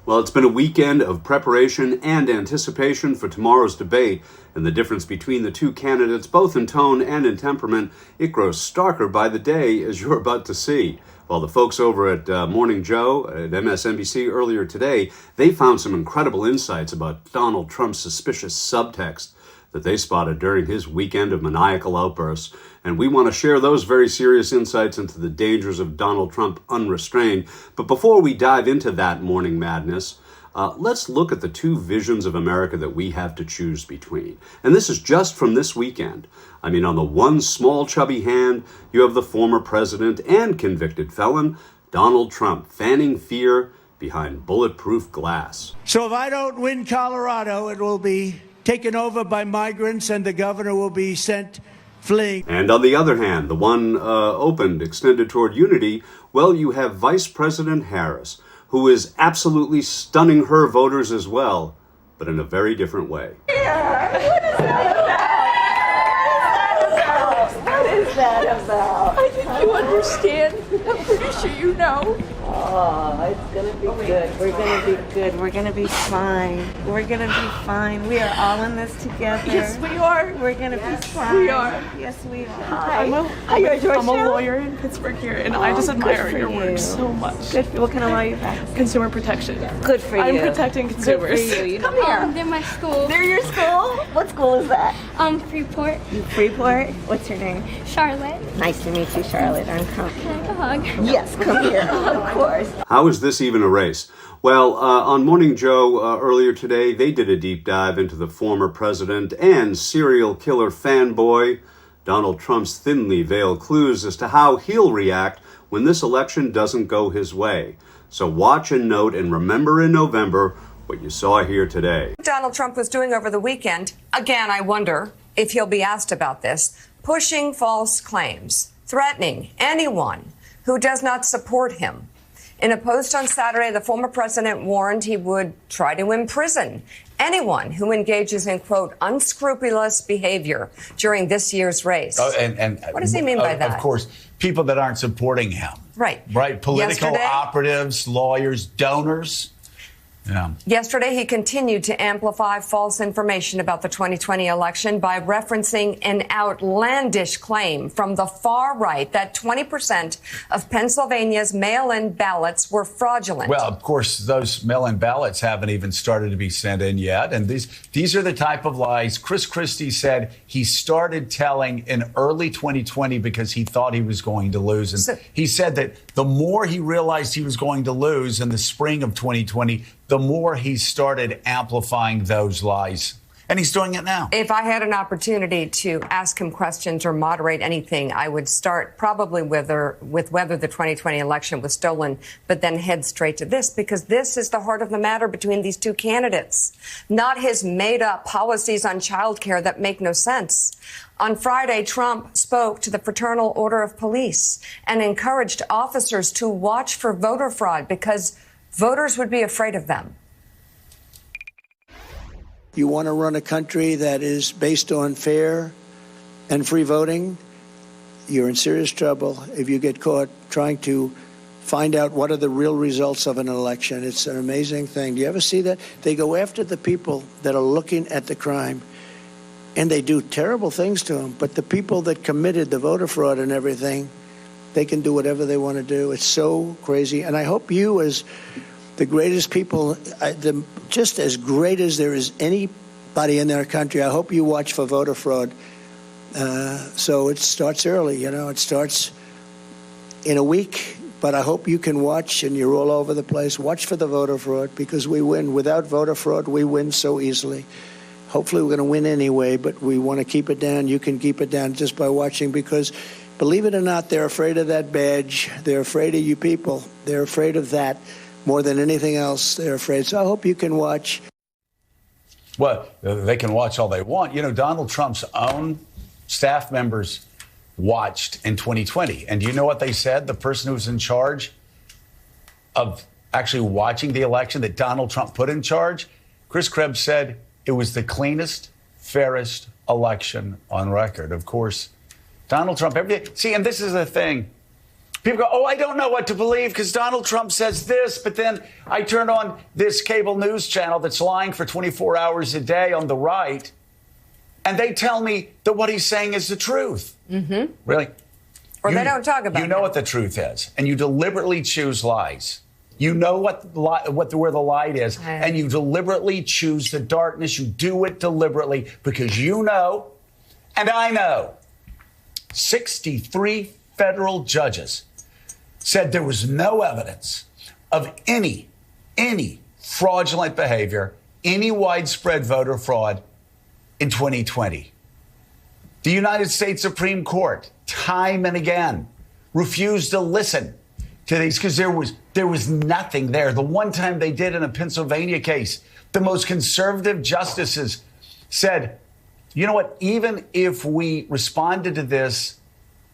Well, it's been a weekend of preparation and anticipation for tomorrow's debate, and the difference between the two candidates, both in tone and in temperament, it grows starker by the day, as you're about to see. Well, the folks over at Morning Joe at MSNBC earlier today, they found some incredible insights about Donald Trump's suspicious subtext that they spotted during his weekend of maniacal outbursts. And we want to share those very serious insights into the dangers of Donald Trump unrestrained. But before we dive into that morning madness, let's look at the two visions of America that we have to choose between. And this is just from this weekend. I mean, on the one small chubby hand, you have the former president and convicted felon, Donald Trump, fanning fear behind bulletproof glass. So if I don't win Colorado, it will be taken over by migrants and the governor will be sent fleeing. And on the other hand, the one extended toward unity, well, you have Vice President Harris, who is absolutely stunning her voters as well, but in a very different way. Yeah. What is that about? What is that about? I think you understand. I'm pretty sure you know. Oh, it's gonna be good. We're gonna be good. We're gonna be fine. We're gonna be fine. We are all in this together. Yes, we are. We're gonna be fine. We are. Yes, we are. Hi. I'm a lawyer in Pittsburgh here, and I just admire your work so much. Good. What kind of law you practice? Consumer protection. Good for you. I'm protecting consumers. Good for you. Come here. They're my school. They're your school? What school is that? Freeport. Freeport? What's your name? Charlotte. Nice to meet you, Charlotte. Can I have a hug? Yes, come here. Of course. How is this even a race? Well, on Morning Joe earlier today, they did a deep dive into the former president and serial killer fanboy, Donald Trump's thinly veiled clues as to how he'll react when this election doesn't go his way. So watch and note and remember in November what you saw here today. Donald Trump was doing over the weekend, again, I wonder if he'll be asked about this, pushing false claims, threatening anyone who does not support him. In a post on Saturday, the former president warned he would try to imprison anyone who engages in, quote, unscrupulous behavior during this year's race. And what does he mean by that? Of course, people that aren't supporting him. Right. Right. Political Yesterday, operatives, lawyers, donors. Yeah. Yesterday, he continued to amplify false information about the 2020 election by referencing an outlandish claim from the far right that 20% of Pennsylvania's mail-in ballots were fraudulent. Well, of course, those mail-in ballots haven't even started to be sent in yet. And these are the type of lies Chris Christie said he started telling in early 2020 because he thought he was going to lose. And he said that the more he realized he was going to lose in the spring of 2020, the more he started amplifying those lies. And he's doing it now. If I had an opportunity to ask him questions or moderate anything, I would start probably with whether the 2020 election was stolen, but then head straight to this, because this is the heart of the matter between these two candidates, not his made-up policies on child care that make no sense. On Friday, Trump spoke to the Fraternal Order of Police and encouraged officers to watch for voter fraud because voters would be afraid of them. You want to run a country that is based on fair and free voting, you're in serious trouble if you get caught trying to find out what are the real results of an election. It's an amazing thing. Do you ever see that? They go after the people that are looking at the crime, and they do terrible things to them. But the people that committed the voter fraud and everything, they can do whatever they want to do. It's so crazy. And I hope you, as the greatest people, just as great as there is anybody in our country, I hope you watch for voter fraud. So it starts early, it starts in a week. But I hope you can watch, and you're all over the place. Watch for the voter fraud, because we win. Without voter fraud, we win so easily. Hopefully we're going to win anyway, but we want to keep it down. You can keep it down just by watching, because believe it or not, they're afraid of that badge. They're afraid of you people. They're afraid of that more than anything else. They're afraid. So I hope you can watch. Well, they can watch all they want. Donald Trump's own staff members watched in 2020. And do you know what they said? The person who was in charge of actually watching the election that Donald Trump put in charge, Chris Krebs said it was the cleanest, fairest election on record. Of course, Donald Trump, and this is the thing. People go, oh, I don't know what to believe because Donald Trump says this, but then I turn on this cable news channel that's lying for 24 hours a day on the right, and they tell me that what he's saying is the truth. Mm-hmm. Really? Or they don't talk about it. You know what the truth is, and you deliberately choose lies. You know where the light is, and you deliberately choose the darkness. You do it deliberately because you know, and I know, 63 federal judges said there was no evidence of any fraudulent behavior, any widespread voter fraud in 2020. The United States Supreme Court, time and again, refused to listen to these because there was nothing there. The one time they did in a Pennsylvania case, the most conservative justices said, you know what, even if we responded to this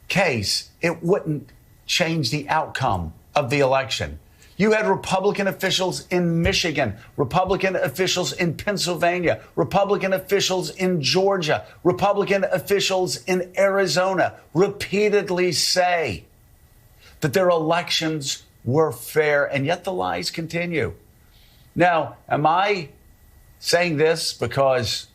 case, it wouldn't change the outcome of the election. You had Republican officials in Michigan, Republican officials in Pennsylvania, Republican officials in Georgia, Republican officials in Arizona repeatedly say that their elections were fair, and yet the lies continue. Now, am I saying this because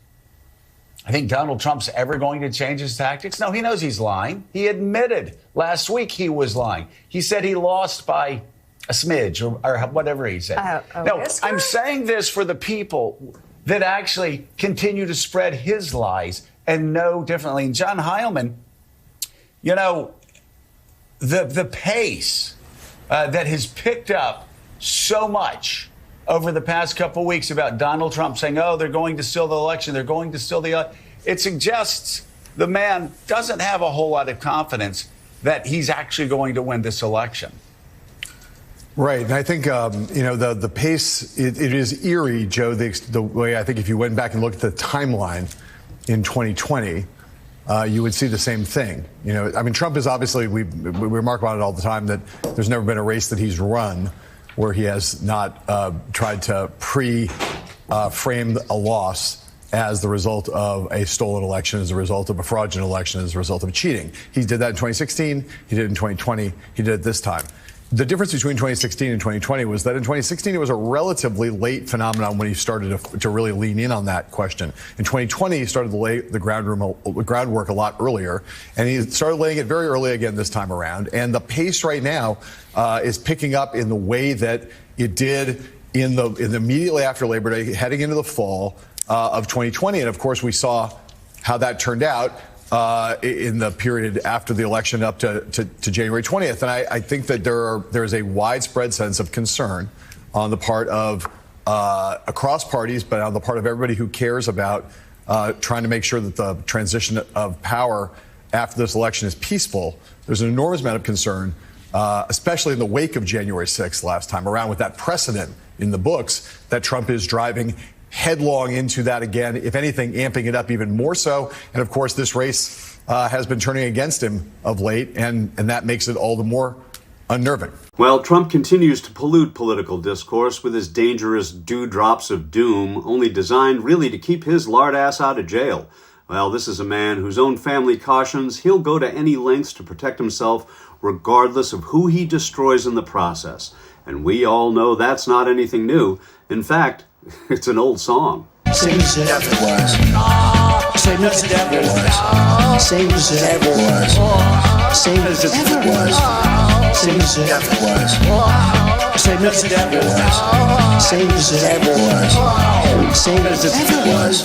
I think Donald Trump's ever going to change his tactics? No, he knows he's lying. He admitted last week he was lying. He said he lost by a smidge or whatever he said. No, I'm saying this for the people that actually continue to spread his lies and know differently. And John Heilman, you know, the pace that has picked up so much over the past couple of weeks about Donald Trump saying, oh, they're going to steal the election, they're going to steal the it suggests the man doesn't have a whole lot of confidence that he's actually going to win this election. Right. And I think, you know, the pace, it is eerie, Joe, the way I think if you went back and looked at the timeline in 2020, you would see the same thing. You know, I mean, Trump is obviously, we remark about it all the time, that there's never been a race that he's run where he has not tried to frame a loss as the result of a stolen election, as a result of a fraudulent election, as a result of cheating. He did that in 2016. He did it in 2020. He did it this time. The difference between 2016 and 2020 was that in 2016, it was a relatively late phenomenon when he started to really lean in on that question. In 2020, he started to lay the groundwork a lot earlier, and he started laying it very early again this time around. And the pace right now is picking up in the way that it did in the immediately after Labor Day, heading into the fall of 2020. And of course, we saw how that turned out in the period after the election up to January 20th. And I think that there is a widespread sense of concern on the part of across parties, but on the part of everybody who cares about trying to make sure that the transition of power after this election is peaceful. There's an enormous amount of concern, especially in the wake of January 6th last time around, with that precedent in the books that Trump is driving headlong into that again, if anything, amping it up even more so. And of course, this race has been turning against him of late, and that makes it all the more unnerving. Well, Trump continues to pollute political discourse with his dangerous dewdrops of doom, only designed really to keep his lard ass out of jail. Well, this is a man whose own family cautions he'll go to any lengths to protect himself, regardless of who he destroys in the process. And we all know that's not anything new. In fact, it's an old song. Same as it ever was. Same as it ever was. Same as it ever was. Same as it ever was. Same as it ever was. Same as it ever was. Same as it ever was. Same as it ever was.